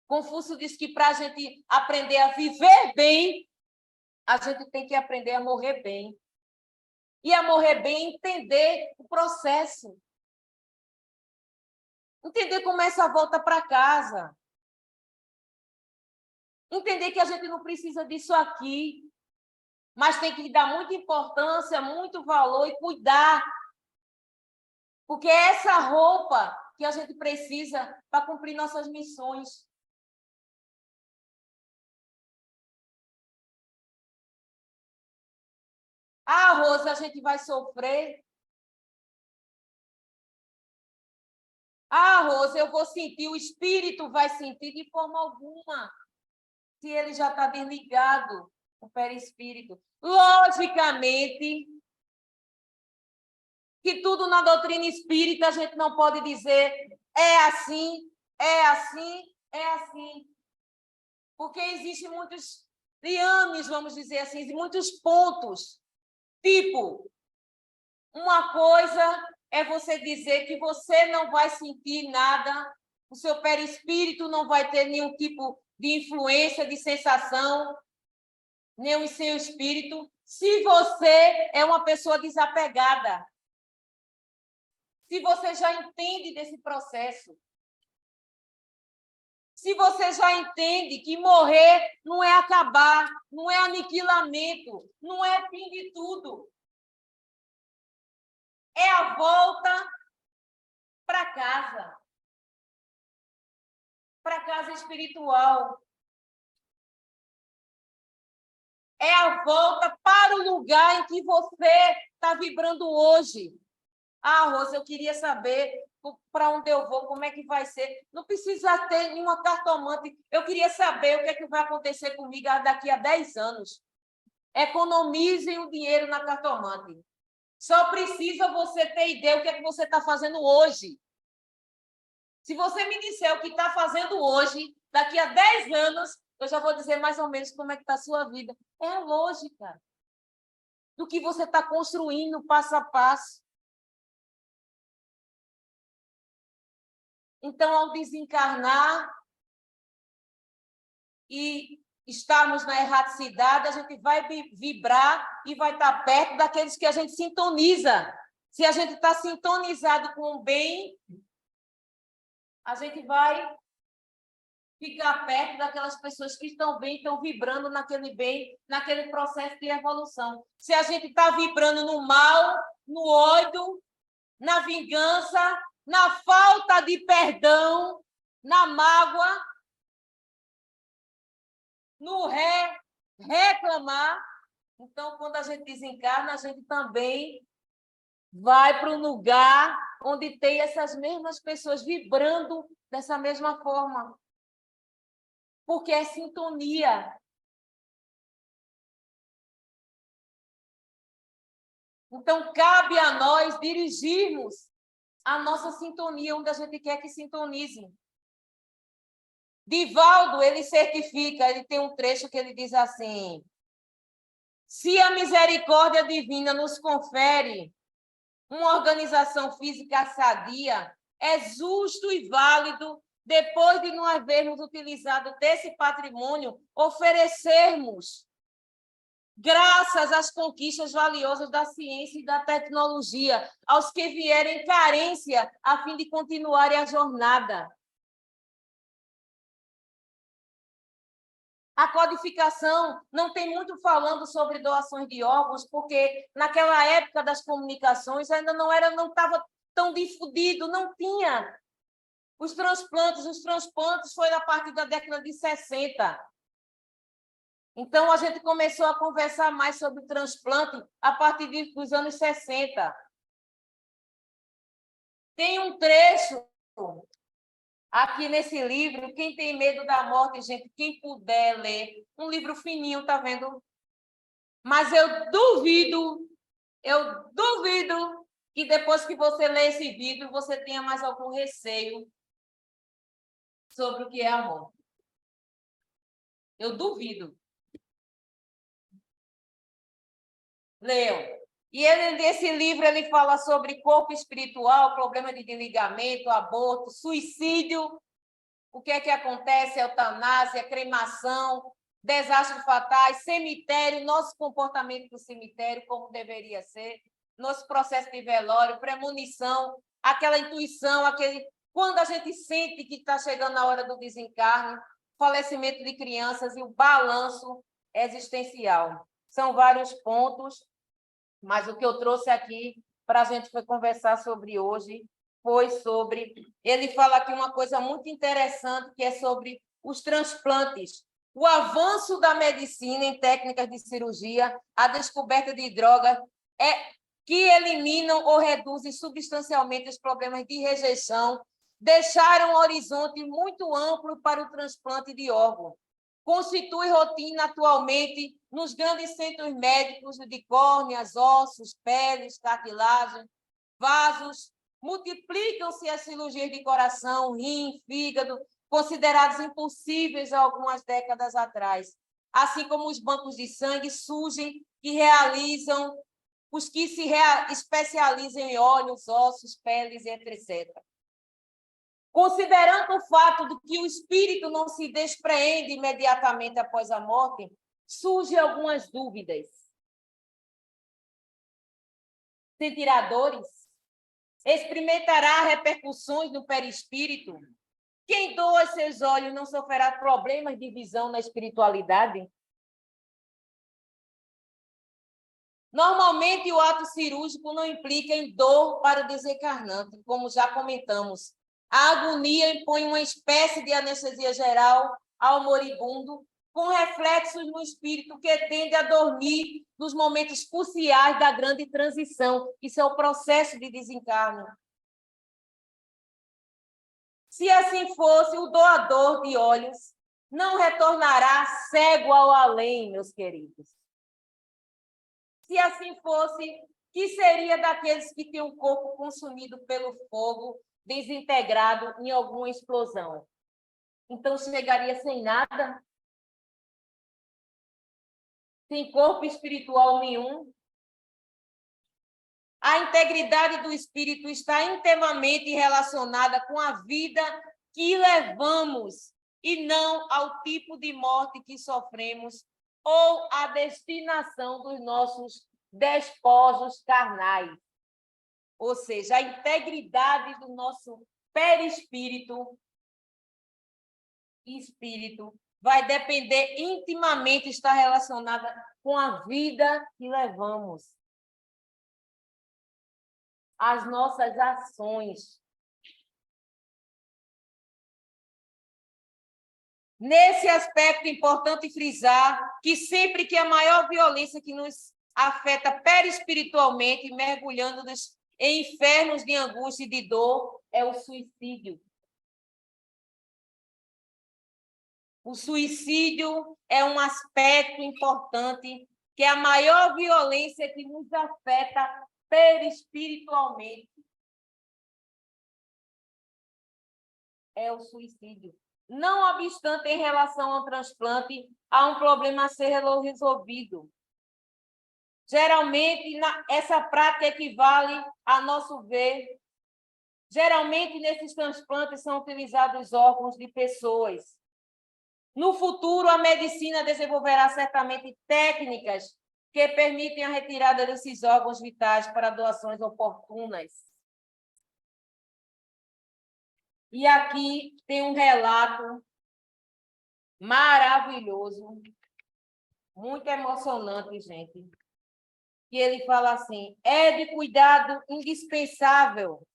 [SPEAKER 2] Confúcio diz que para a gente aprender a viver bem, a gente tem que aprender a morrer bem. E a morrer bem, entender o processo. Entender como é essa volta para casa. Entender que a gente não precisa disso aqui, mas tem que dar muita importância, muito valor e cuidar. Porque é essa roupa que a gente precisa para cumprir nossas missões. Ah, Rosa, a gente vai sofrer. Ah, Rosa, eu vou sentir, o espírito vai sentir de forma alguma, se ele já está desligado, o perispírito. Logicamente, que tudo na doutrina espírita a gente não pode dizer é assim, é assim, é assim. Porque existem muitos liames, vamos dizer assim, muitos pontos. Tipo, uma coisa é você dizer que você não vai sentir nada, o seu perispírito não vai ter nenhum tipo de influência, de sensação, nem o seu espírito, se você é uma pessoa desapegada. Se você já entende desse processo. Se você já entende que morrer não é acabar, não é aniquilamento, não é fim de tudo. É a volta para casa espiritual. É a volta para o lugar em que você está vibrando hoje. Ah, Rosa, eu queria saber para onde eu vou, como é que vai ser. Não precisa ter nenhuma cartomante. Eu queria saber o que é que vai acontecer comigo daqui a 10 anos. Economizem o dinheiro na cartomante. Só precisa você ter ideia do que é que você está fazendo hoje. Se você me disser o que está fazendo hoje, daqui a 10 anos, eu já vou dizer mais ou menos como é que está a sua vida. É a lógica do que você está construindo passo a passo. Então, ao desencarnar e estarmos na erraticidade, a gente vai vibrar e vai estar perto daqueles que a gente sintoniza. Se a gente está sintonizado com o bem, a gente vai ficar perto daquelas pessoas que estão bem, estão vibrando naquele bem, naquele processo de evolução. Se a gente está vibrando no mal, no ódio, na vingança, na falta de perdão, na mágoa, no reclamar, então, quando a gente desencarna, a gente também vai para um lugar onde tem essas mesmas pessoas vibrando dessa mesma forma. Porque é sintonia. Então, cabe a nós dirigirmos a nossa sintonia, onde a gente quer que sintonize. Divaldo, ele certifica, ele tem um trecho que ele diz assim: se a misericórdia divina nos confere uma organização física sadia, é justo e válido, depois de não havermos utilizado desse patrimônio, oferecermos, graças às conquistas valiosas da ciência e da tecnologia, aos que vierem em carência, a fim de continuarem a jornada. A codificação não tem muito falando sobre doações de órgãos, porque naquela época das comunicações ainda não estava tão difundido, não tinha. Os transplantes foi a partir da década de 60. Então, a gente começou a conversar mais sobre o transplante a partir dos anos 60. Tem um trecho aqui nesse livro, quem tem medo da morte, gente, quem puder ler, um livro fininho, tá vendo? Mas eu duvido que depois que você ler esse vídeo, você tenha mais algum receio sobre o que é a morte. Eu duvido. Leu. E nesse livro ele fala sobre corpo espiritual, problema de desligamento, aborto, suicídio. O que é que acontece? Eutanásia, cremação, desastres fatais, cemitério, nosso comportamento no cemitério, como deveria ser, nosso processo de velório, premonição, aquela intuição, quando a gente sente que está chegando a hora do desencarne, falecimento de crianças e o balanço existencial. São vários pontos, mas o que eu trouxe aqui para a gente foi conversar sobre hoje foi sobre... Ele fala aqui uma coisa muito interessante, que é sobre os transplantes. O avanço da medicina em técnicas de cirurgia, a descoberta de drogas que eliminam ou reduzem substancialmente os problemas de rejeição, deixaram um horizonte muito amplo para o transplante de órgão. Constitui rotina atualmente nos grandes centros médicos de córneas, ossos, peles, cartilagem, vasos. Multiplicam-se as cirurgias de coração, rim, fígado, consideradas impossíveis há algumas décadas atrás. Assim como os bancos de sangue surgem que realizam os que se especializam em olhos, ossos, peles, etc. Considerando o fato de que o espírito não se despreende imediatamente após a morte, surgem algumas dúvidas. Sentirá dores? experimentará repercussões no perispírito. Quem doa seus olhos não sofrerá problemas de visão na espiritualidade? Normalmente, o ato cirúrgico não implica em dor para o desencarnante, como já comentamos. A agonia impõe uma espécie de anestesia geral ao moribundo, com reflexos no espírito que tende a dormir nos momentos cruciais da grande transição. Isso é o processo de desencarne. Se assim fosse, o doador de olhos não retornará cego ao além, meus queridos. Se assim fosse, que seria daqueles que têm o corpo consumido pelo fogo, desintegrado em alguma explosão? Então, chegaria sem nada? Sem corpo espiritual nenhum? A integridade do espírito está intimamente relacionada com a vida que levamos e não ao tipo de morte que sofremos ou à destinação dos nossos despojos carnais. Ou seja, a integridade do nosso perispírito e espírito vai depender intimamente, está relacionada com a vida que levamos. As nossas ações. Nesse aspecto, é importante frisar que sempre que a maior violência que nos afeta perispiritualmente, mergulhando-nos em infernos de angústia e de dor, é o suicídio. O suicídio é um aspecto importante, que é a maior violência que nos afeta perispiritualmente. É o suicídio. Não obstante, em relação ao transplante, há um problema a ser resolvido. Geralmente, essa prática equivale, a nosso ver, geralmente, nesses transplantes são utilizados órgãos de pessoas. No futuro, a medicina desenvolverá certamente técnicas que permitem a retirada desses órgãos vitais para doações oportunas. E aqui tem um relato maravilhoso, muito emocionante, gente. Que ele fala assim: é de cuidado indispensável.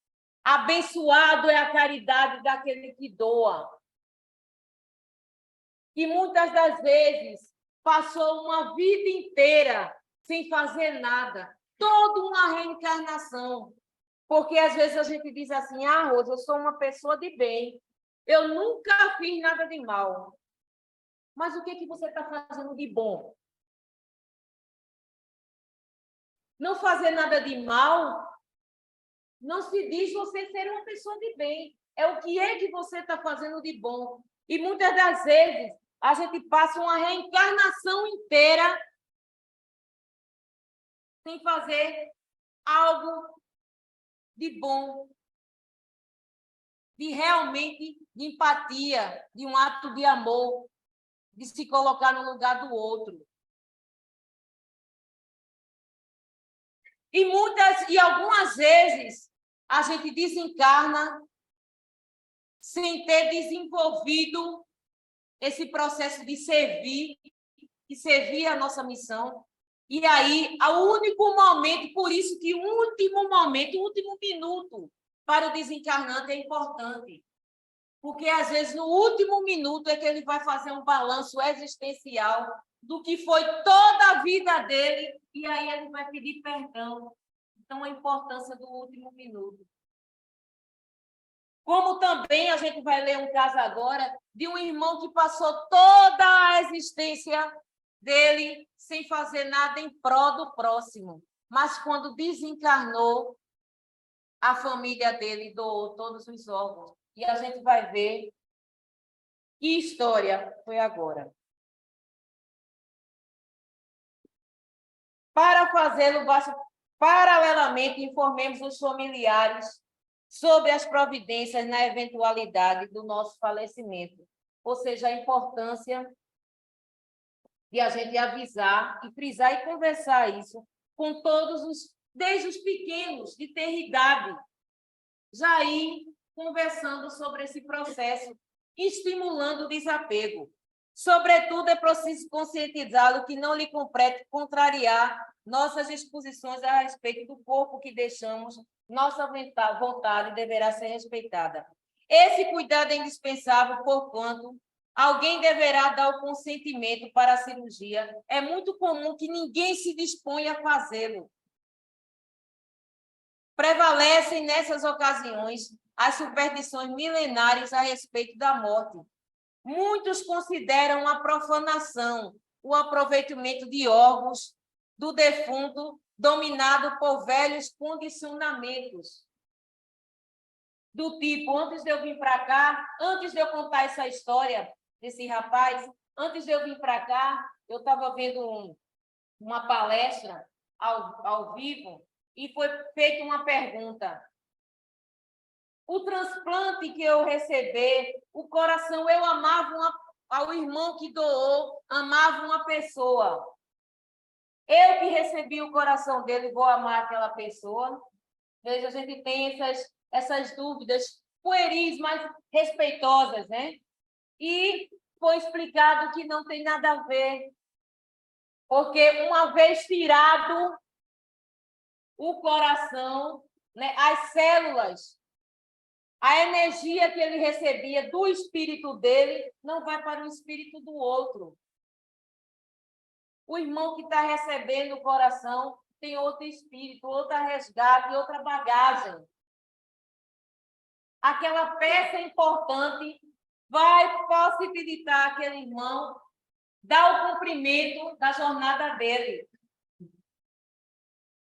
[SPEAKER 2] Abençoado é a caridade daquele que doa. Que muitas das vezes passou uma vida inteira sem fazer nada, toda uma reencarnação. Porque às vezes a gente diz assim: ah, Rosa, eu sou uma pessoa de bem, eu nunca fiz nada de mal. Mas o que você está fazendo de bom? Não fazer nada de mal não se diz você ser uma pessoa de bem. É o que é que você está fazendo de bom. E muitas das vezes a gente passa uma reencarnação inteira sem fazer algo de bom, de realmente de empatia, de um ato de amor, de se colocar no lugar do outro. E algumas vezes a gente desencarna sem ter desenvolvido esse processo de servir e servir a nossa missão. E aí, o único momento, por isso que o último momento, o último minuto para o desencarnante é importante. Porque, às vezes, no último minuto é que ele vai fazer um balanço existencial do que foi toda a vida dele, e aí ele vai pedir perdão. Então, a importância do último minuto. Como também a gente vai ler um caso agora de um irmão que passou toda a existência dele sem fazer nada em prol do próximo. Mas quando desencarnou, a família dele doou todos os órgãos. E a gente vai ver que história foi agora. Para fazê-lo, paralelamente, informemos os familiares sobre as providências na eventualidade do nosso falecimento. Ou seja, a importância de a gente avisar e frisar e conversar isso com todos desde os pequenos, de ter idade, já ir conversando sobre esse processo, estimulando o desapego. Sobretudo, é preciso conscientizá-lo que não lhe compete contrariar nossas exposições a respeito do corpo que deixamos, nossa vontade deverá ser respeitada. Esse cuidado é indispensável, porquanto alguém deverá dar o consentimento para a cirurgia. É muito comum que ninguém se disponha a fazê-lo. Prevalecem nessas ocasiões as superstições milenares a respeito da morte. Muitos consideram a profanação o aproveitamento de órgãos do defunto dominado por velhos condicionamentos. Do tipo, antes de eu vir para cá, antes de eu contar essa história desse rapaz, antes de eu vir para cá, eu estava vendo uma palestra ao vivo e foi feita uma pergunta. O transplante que eu recebi, o coração, eu amava ao irmão que doou, amava uma pessoa. Eu que recebi o coração dele, vou amar aquela pessoa. Veja, a gente tem essas dúvidas pueris, mas respeitosas, né? E foi explicado que não tem nada a ver, porque uma vez tirado o coração, né, as células, a energia que ele recebia do espírito dele não vai para o espírito do outro. O irmão que está recebendo o coração tem outro espírito, outra resgate, outra bagagem. Aquela peça importante vai possibilitar aquele irmão dar o cumprimento da jornada dele.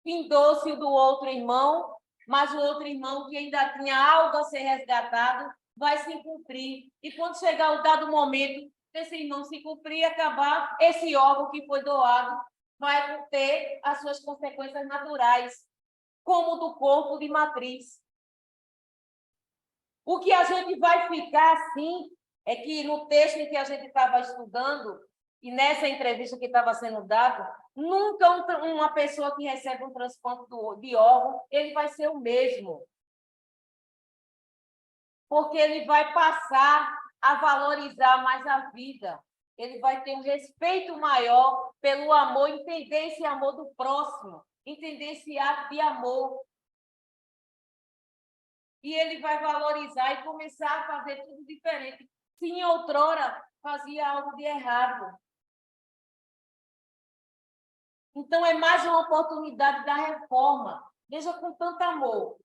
[SPEAKER 2] Findou-se o do outro irmão, mas o outro irmão que ainda tinha algo a ser resgatado vai se cumprir. E quando chegar o dado momento desse irmão se cumprir e acabar, esse órgão que foi doado vai ter as suas consequências naturais, como do corpo de matriz. O que a gente vai ficar, assim, é que no texto em que a gente estava estudando, e nessa entrevista que estava sendo dada, nunca uma pessoa que recebe um transplante de órgão, ele vai ser o mesmo. Porque ele vai passar a valorizar mais a vida. Ele vai ter um respeito maior pelo amor, entender esse amor do próximo, entender esse ato de amor. E ele vai valorizar e começar a fazer tudo diferente. Se em outrora fazia algo de errado. Então, é mais uma oportunidade da reforma. Veja, com tanto amor.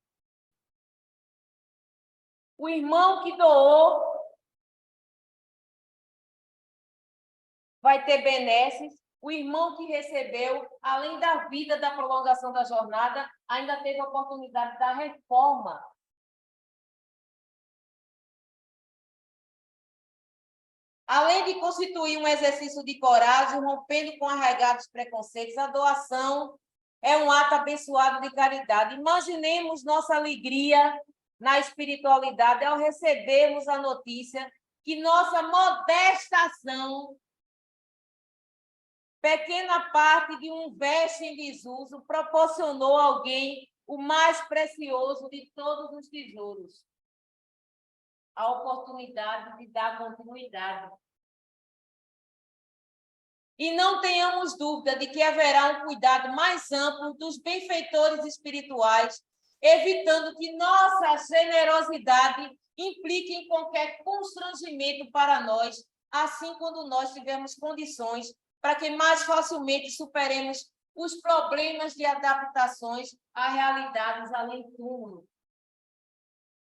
[SPEAKER 2] O irmão que doou vai ter benesses. O irmão que recebeu, além da vida, da prolongação da jornada, ainda teve a oportunidade da reforma. Além de constituir um exercício de coragem, rompendo com arraigados preconceitos, a doação é um ato abençoado de caridade. Imaginemos nossa alegria na espiritualidade ao recebermos a notícia que nossa modesta ação, pequena parte de um veste em desuso, proporcionou a alguém o mais precioso de todos os tesouros, a oportunidade de dar continuidade. E não tenhamos dúvida de que haverá um cuidado mais amplo dos benfeitores espirituais, evitando que nossa generosidade implique em qualquer constrangimento para nós, assim quando nós tivermos condições para que mais facilmente superemos os problemas de adaptações a realidades além túmulo.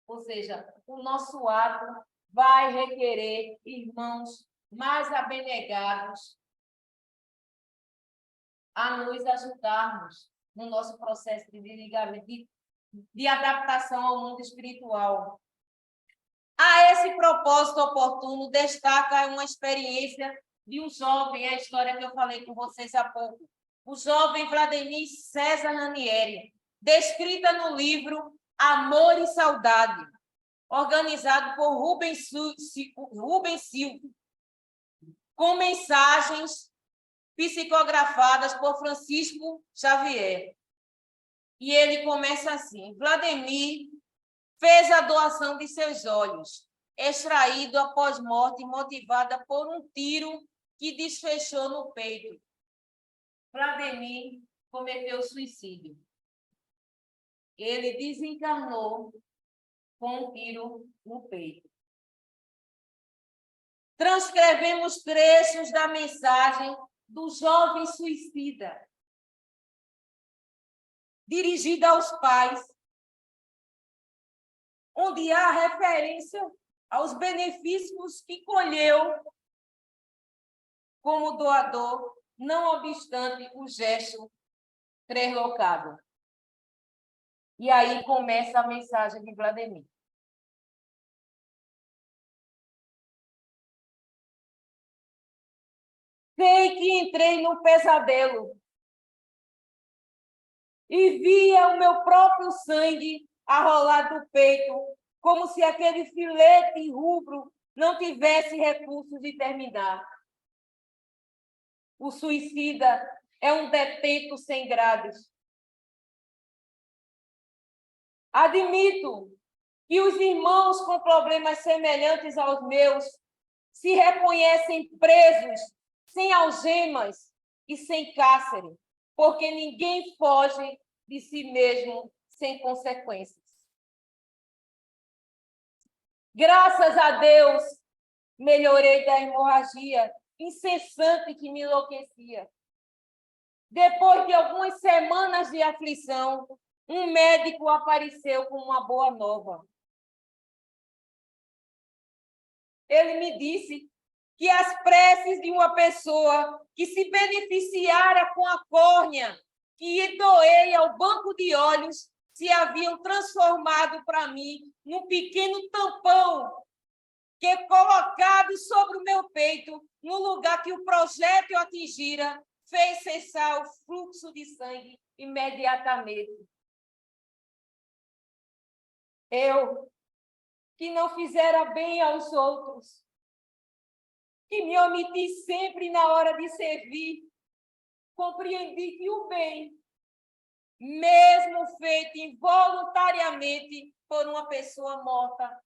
[SPEAKER 2] Ou seja, o nosso ato vai requerer irmãos mais abnegados a nos ajudarmos no nosso processo de desligamento, de adaptação ao mundo espiritual. A esse propósito oportuno, destaca uma experiência de um jovem, a história que eu falei com vocês há pouco, o jovem Vladimir César Ranieri, descrita no livro Amor e Saudade, organizado por Rubens Silva, com mensagens psicografadas por Francisco Xavier. E ele começa assim: Vladimir fez a doação de seus olhos, extraído após morte, motivada por um tiro que desfechou no peito. Vladimir cometeu suicídio. Ele desencarnou com um tiro no peito. Transcrevemos trechos da mensagem do jovem suicida, dirigida aos pais, onde há referência aos benefícios que colheu como doador, não obstante o gesto translocado. E aí começa a mensagem de Vladimir. Sei que entrei num pesadelo e via o meu próprio sangue a rolar do peito, como se aquele filete rubro não tivesse recursos de terminar. O suicida é um detento sem grades. Admito que os irmãos com problemas semelhantes aos meus se reconhecem presos, sem algemas e sem cárcere, porque ninguém foge de si mesmo sem consequências. Graças a Deus, melhorei da hemorragia incessante que me enlouquecia. Depois de algumas semanas de aflição, um médico apareceu com uma boa nova. Ele me disse que as preces de uma pessoa que se beneficiara com a córnea que doei ao banco de olhos se haviam transformado para mim num pequeno tampão que, colocado sobre o meu peito, no lugar que o projétil atingira, fez cessar o fluxo de sangue imediatamente. Eu, que não fizera bem aos outros, que me omiti sempre na hora de servir, compreendi que o bem, mesmo feito involuntariamente por uma pessoa morta,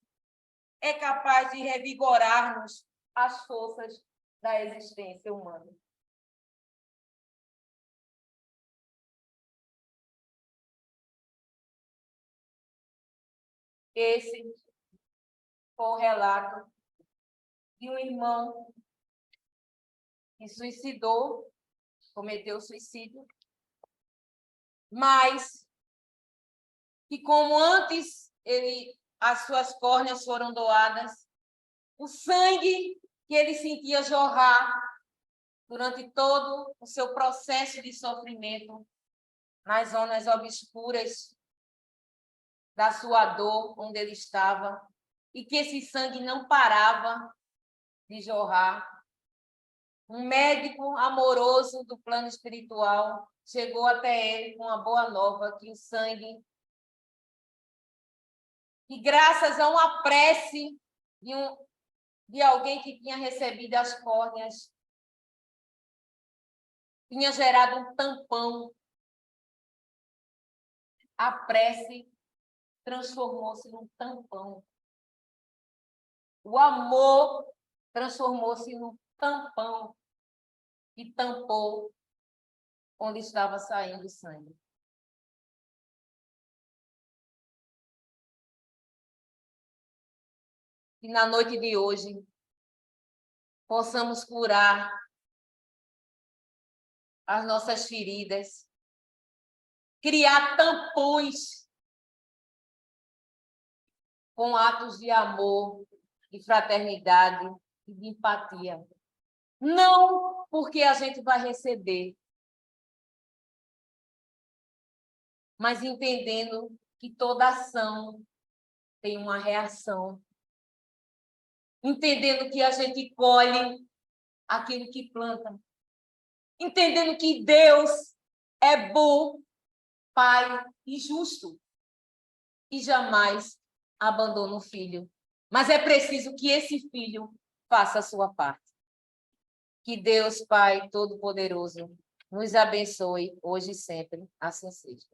[SPEAKER 2] é capaz de revigorar-nos as forças da existência humana. Esse foi o relato de um irmão que suicidou, cometeu suicídio, mas que, como antes as suas córneas foram doadas, o sangue que ele sentia jorrar durante todo o seu processo de sofrimento nas zonas obscuras da sua dor, onde ele estava, e que esse sangue não parava de jorrar. Um médico amoroso do plano espiritual chegou até ele com uma boa nova, que o sangue, que graças a uma prece de alguém que tinha recebido as córneas, tinha gerado um tampão. A prece transformou-se num tampão. O amor transformou-se num tampão e tampou onde estava saindo sangue. E na noite de hoje possamos curar as nossas feridas, criar tampões com atos de amor, de fraternidade e de empatia. Não porque a gente vai receber, mas entendendo que toda ação tem uma reação. Entendendo que a gente colhe aquilo que planta. Entendendo que Deus é bom, Pai e justo. E jamais abandona o filho. Mas é preciso que esse filho faça a sua parte. Que Deus, Pai Todo-Poderoso, nos abençoe hoje e sempre. Assim seja.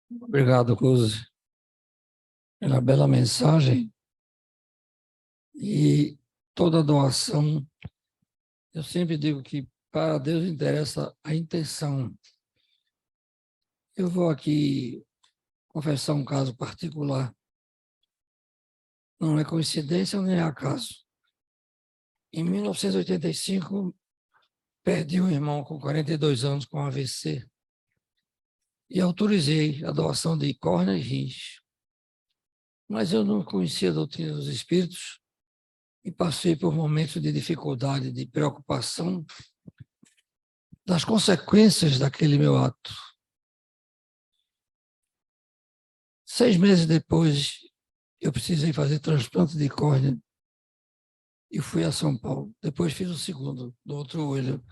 [SPEAKER 1] Obrigado, Rose, pela bela mensagem. E toda doação, eu sempre digo que para Deus interessa a intenção. Eu vou aqui confessar um caso particular. Não é coincidência nem é acaso. Em 1985, perdi um irmão com 42 anos com AVC e autorizei a doação de córnea e rins. Mas eu não conhecia a doutrina dos espíritos e passei por momentos de dificuldade, de preocupação das consequências daquele meu ato. 6 meses depois, eu precisei fazer transplante de córnea e fui a São Paulo. Depois fiz o segundo, do outro olho.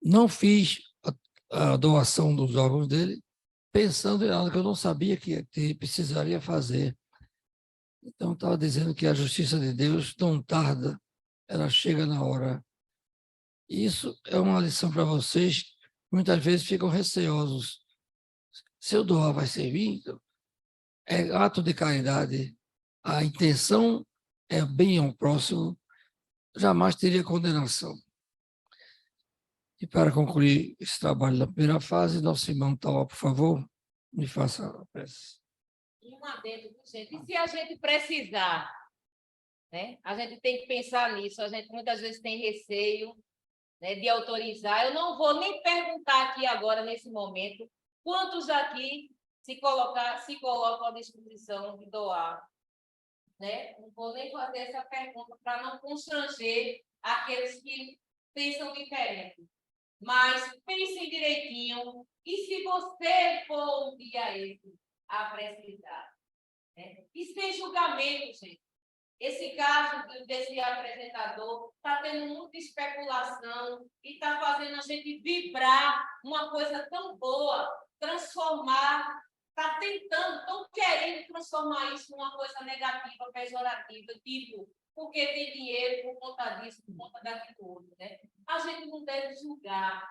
[SPEAKER 1] Não fiz a doação dos órgãos dele, pensando em algo que eu não sabia que precisaria fazer. Então, estava dizendo que a justiça de Deus não tarda, ela chega na hora. E isso é uma lição para vocês, que muitas vezes ficam receosos. Se eu doar, vai servir? Então, é ato de caridade. A intenção é bem ao próximo, jamais teria condenação. E para concluir esse trabalho da primeira fase, nosso irmão Tauá, por favor, me faça a prece.
[SPEAKER 2] Um adendo, gente. E se a gente precisar, né? A gente tem que pensar nisso. A gente muitas vezes tem receio, né, de autorizar. Eu não vou nem perguntar aqui agora, nesse momento, quantos aqui se colocam à disposição de doar. Né? Não vou nem fazer essa pergunta para não constranger aqueles que pensam diferente. Mas pensem direitinho, e se você for um dia esse a precisar? Né? E sem julgamento, gente. Esse caso desse apresentador está tendo muita especulação e está fazendo a gente vibrar uma coisa tão boa, transformar, está tentando, estão querendo transformar isso numa coisa negativa, pejorativa, tipo, porque tem dinheiro por conta disso, por conta daquilo, né? A gente não deve julgar.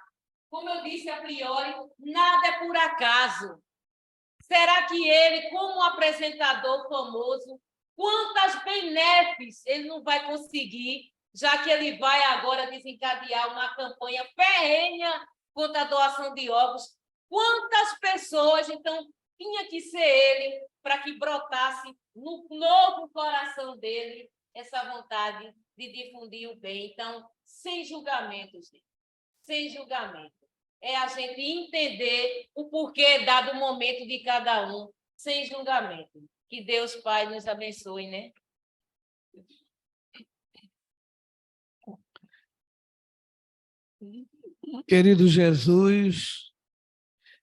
[SPEAKER 2] Como eu disse a priori, nada é por acaso. Será que ele, como apresentador famoso, quantas benéficos ele não vai conseguir, já que ele vai agora desencadear uma campanha ferrenha contra a doação de órgãos? Quantas pessoas, então, tinha que ser ele para que brotasse no novo coração dele essa vontade de difundir o bem? Então, sem julgamento, gente. Sem julgamento. É a gente entender o porquê dado o momento de cada um, sem julgamento. Que Deus Pai nos abençoe, né?
[SPEAKER 3] Querido Jesus,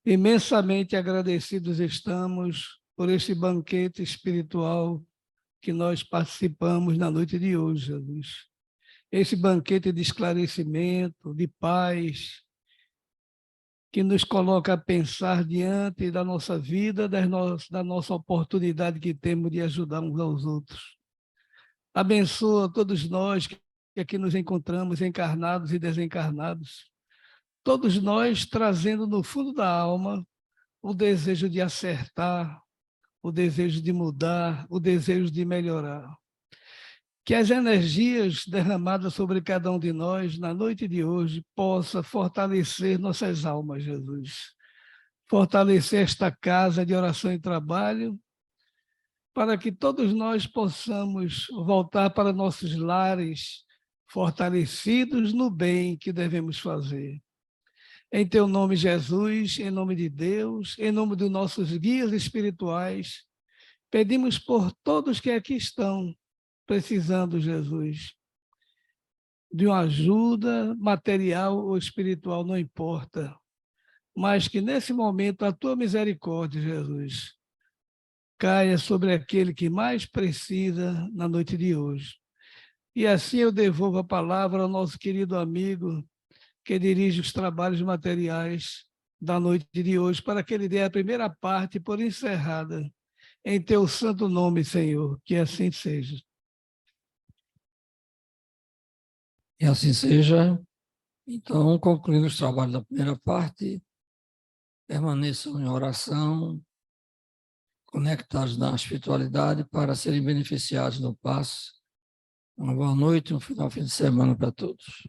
[SPEAKER 3] imensamente agradecidos estamos por este banquete espiritual que nós participamos na noite de hoje, Jesus. Esse banquete de esclarecimento, de paz, que nos coloca a pensar diante da nossa vida, da nossa oportunidade que temos de ajudar uns aos outros. Abençoa todos nós que aqui nos encontramos, encarnados e desencarnados, todos nós trazendo no fundo da alma o desejo de acertar, o desejo de mudar, o desejo de melhorar. Que as energias derramadas sobre cada um de nós na noite de hoje possa fortalecer nossas almas, Jesus. Fortalecer esta casa de oração e trabalho, para que todos nós possamos voltar para nossos lares fortalecidos no bem que devemos fazer. Em teu nome, Jesus, em nome de Deus, em nome dos nossos guias espirituais, pedimos por todos que aqui estão precisando, Jesus, de uma ajuda material ou espiritual, não importa, mas que nesse momento a tua misericórdia, Jesus, caia sobre aquele que mais precisa na noite de hoje. E assim eu devolvo a palavra ao nosso querido amigo, que dirige os trabalhos materiais da noite de hoje, para que ele dê a primeira parte por encerrada. Em teu santo nome, Senhor, que assim seja.
[SPEAKER 1] E assim seja. Então, concluindo os trabalhos da primeira parte, permaneçam em oração, conectados na espiritualidade para serem beneficiados no passe. Uma boa noite e um final de semana para todos.